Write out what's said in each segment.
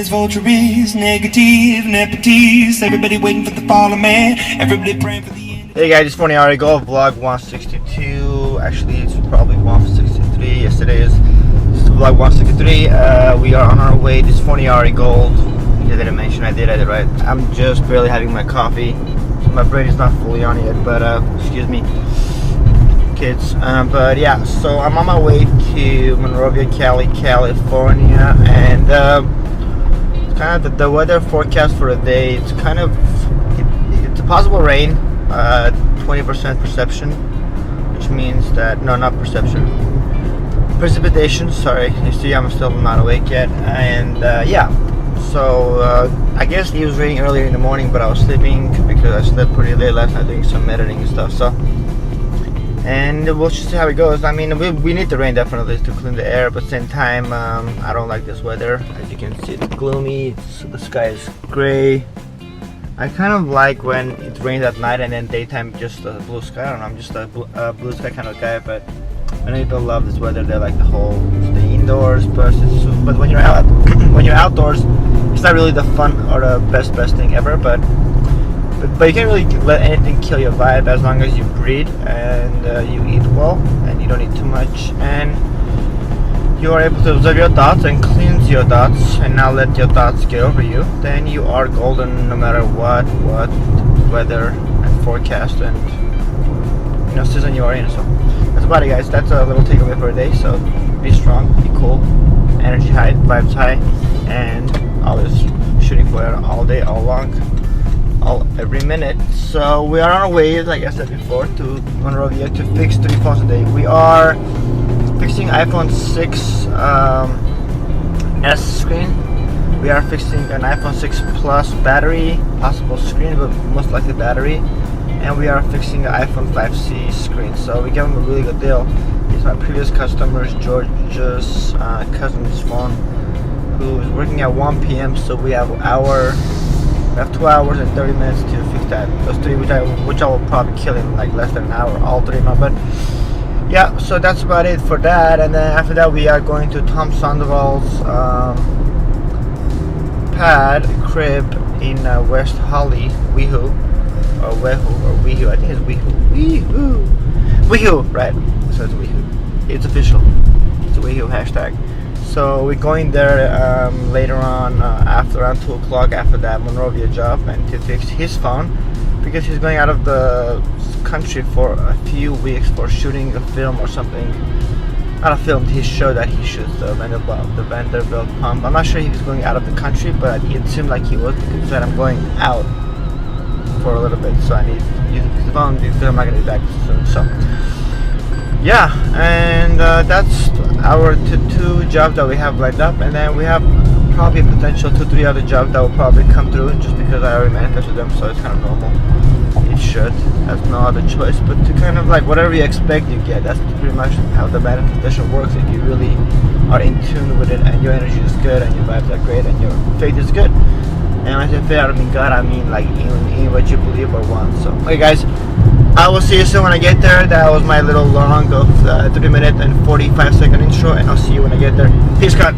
Everybody's votaries, negative, nepoties. Everybody waiting for the fall of man. Everybody praying for the end. Hey guys, it's Phon-Er Go vlog 162. Actually, it's probably 163. Yesterday is vlog 163. We are on our way. This Phon-Er Gold. I didn't mention I did right. I'm just barely having my coffee. My brain is not fully on yet, but excuse me, kids. But yeah, so I'm on my way to Monrovia, California, and kind of the weather forecast for the day. It's kind of it's a possible rain, 20% perception, which means that not perception, precipitation. Sorry, you see, I'm still not awake yet, and yeah. So I guess it was raining earlier in the morning, but I was sleeping because I slept pretty late last night doing some editing and stuff. So, and we'll just see how it goes. I mean, we need the rain definitely to clean the air, but at the same time, I don't like this weather. As you can see, it's gloomy. The sky is gray. I kind of like when it rains at night and then daytime just blue sky. I don't know. I'm just a blue sky kind of guy, but I know people love this weather. They like the whole stay indoors, but when you're out, when you're outdoors, it's not really the fun or the best thing ever. But you can't really let anything kill your vibe as long as you breathe and you eat well and you don't eat too much and you are able to observe your thoughts and cleanse your thoughts and not let your thoughts get over you. Then you are golden no matter what weather and forecast and season you are in. So that's about it, guys. That's a little takeaway for a day. So be strong, be cool, energy high, vibes high, and always shooting for it all day, all long, every minute. So we are on our way, like I said before, to Monrovia to fix 3 phones a day. We are fixing iPhone 6 S screen. We are fixing an iPhone 6 Plus battery, possible screen, but most likely battery. And we are fixing the iPhone 5C screen. So we gave him a really good deal. He's my previous customer, Jorge's cousin's phone, who is working at 1 p.m. So we have 2 hours and 30 minutes to fix that. Those 3, which I will probably kill in like less than an hour, all 3 of them. But yeah, so that's about it for that. And then after that, we are going to Tom Sandoval's crib in West Holly, Weehoo, I think it's Weehoo, right? So it's Weehoo. It's official. It's a Weehoo hashtag. So we're going there later on after around 2 o'clock after that Monrovia job and to fix his phone because he's going out of the country for a few weeks for shooting a film or something. Not a film, his show that he shoots, the Vanderbilt Pump. I'm not sure he was going out of the country, but it seemed like he was because he said I'm going out for a little bit, so I need to use the phone because I'm not going to be back soon. So yeah, and that's our 2 jobs that we have lined up, and then we have probably a potential 2-3 other jobs that will probably come through just because I already manifested them, so it's kind of normal. It should. That's no other choice but to kind of like whatever you expect you get. That's pretty much how the manifestation works if you really are in tune with it and your energy is good and your vibes are great and your faith is good. And when I say faith, I don't mean God, I mean like in what you believe or want. So okay guys, I will see you soon when I get there. That was my little long of 3 minute and 45-second intro, and I'll see you when I get there. Peace, God.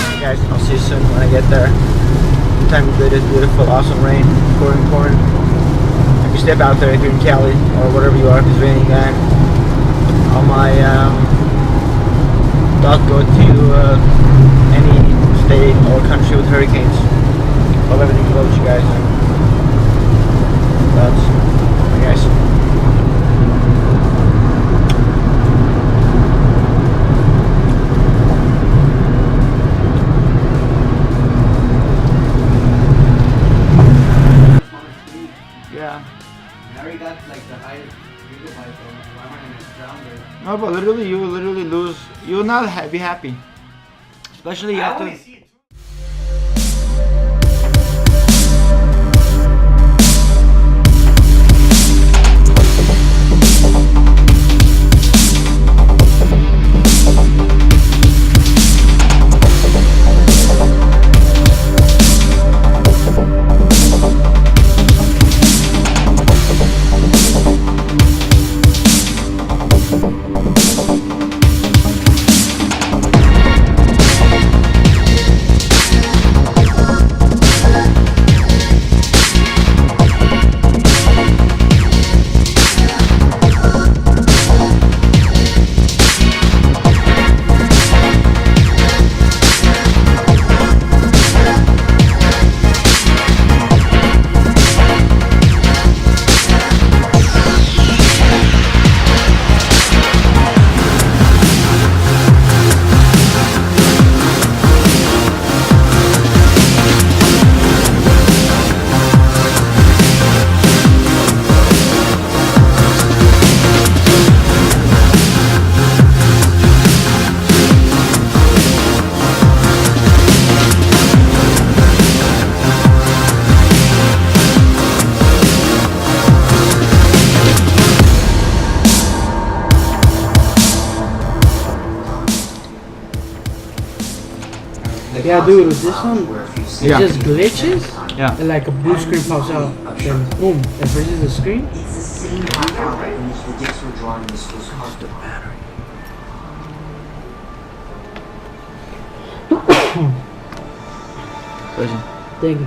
Okay guys, I'll see you soon when I get there. The time of day is beautiful, awesome rain, pouring. If you step out there, if you're in Cali or wherever you are, if it's raining, then all my thoughts go to any state or country with hurricanes. Hope everything's well with you guys. Bye guys. Yeah. Harry got like the highest gigabyte from 100 down there. No, but literally, you will literally lose. You will not be happy, especially after. Yeah, dude, this one, it Yeah. just glitches. Yeah. And like a blue screen pops out. Then boom, it freezes the screen. Thank you.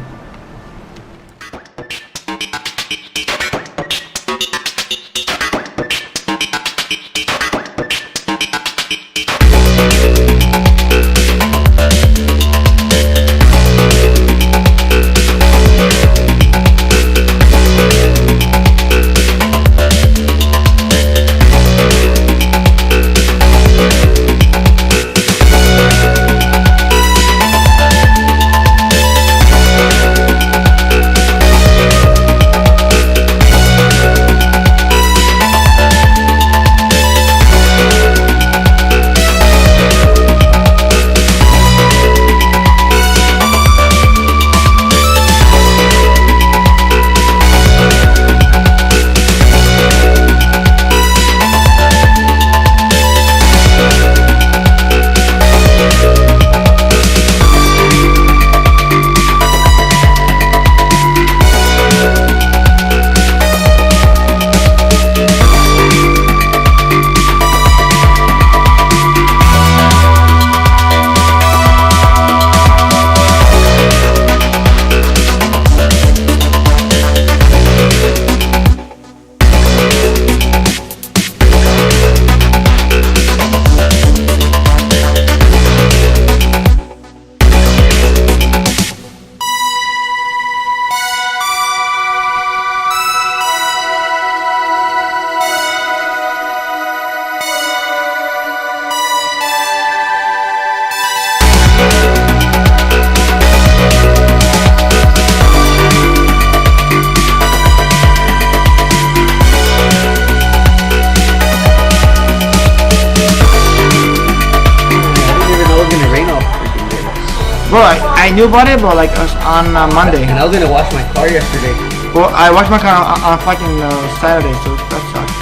Bro, I knew about it, but like on Monday. And I was gonna wash my car yesterday. Well, I washed my car on fucking Saturday, so that sucks.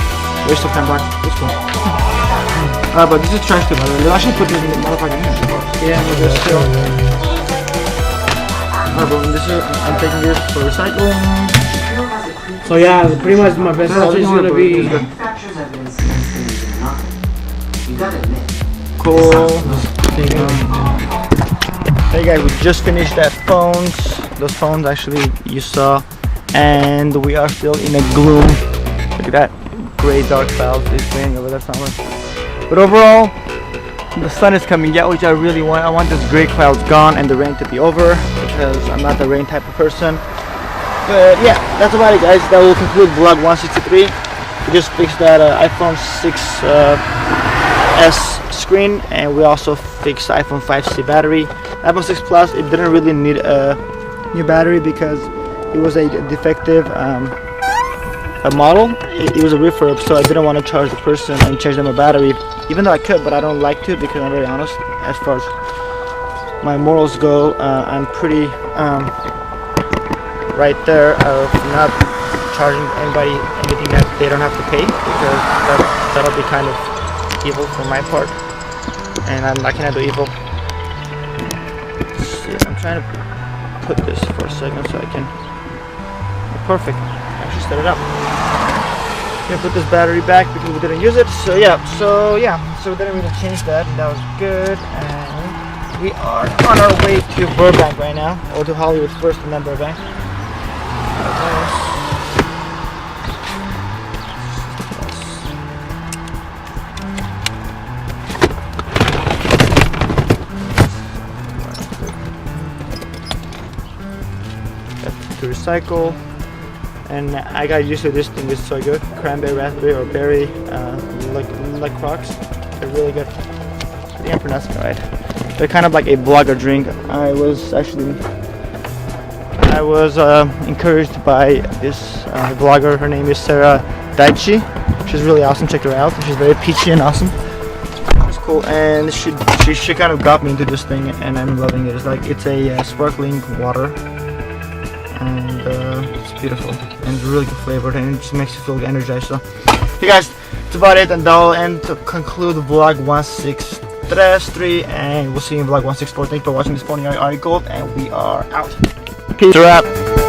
Waste of $10. It's cool. But this is trash too, by the way. They actually put this in the motherfucking Yeah, but just still. Alright, bro, this is, I'm taking this for recycling. So yeah, pretty much my best answer is gonna be. Cool. Hey guys, we just finished that phones. Those phones actually you saw, and we are still in a gloom. Look at that gray dark clouds is raining over that somewhere. But overall, the sun is coming out, which I really want. I want this gray clouds gone and the rain to be over because I'm not the rain type of person. But yeah, that's about it, guys. That will conclude vlog 163. We just fixed that iPhone 6s screen, and we also fixed iPhone 5C battery. iPhone 6 Plus, it didn't really need a new battery because it was a defective a model. It was a refurb, so I didn't want to charge the person and change them a battery, even though I could, but I don't like to because I'm very honest. As far as my morals go, I'm pretty right there of not charging anybody anything that they don't have to pay, because that'll be kind of evil for my part, and I'm not gonna do evil. I'm trying to put this for a second so I can. Perfect. Actually set it up. Gonna put this battery back because we didn't use it. So we didn't really change that. That was good. And we are on our way to Burbank right now, or to Hollywood first, and then Burbank. To recycle, and I got used to this thing. It's so good. Cranberry, raspberry, or berry, like Crocs. They're really good. I think I'm pronouncing it right. They're kind of like a blogger drink. I was encouraged by this blogger. Her name is Sarah Daichi. She's really awesome. Check her out. She's very peachy and awesome. It's cool, and she kind of got me into this thing, and I'm loving it. It's a sparkling water. And it's beautiful and really good flavored, and it just makes you feel energized. So hey guys, that's about it, and that'll end to conclude vlog 163. 3, 3, and we'll see you in vlog 164. Thanks for watching this Phon-Er Gold, and we are out. Peace. Wrap.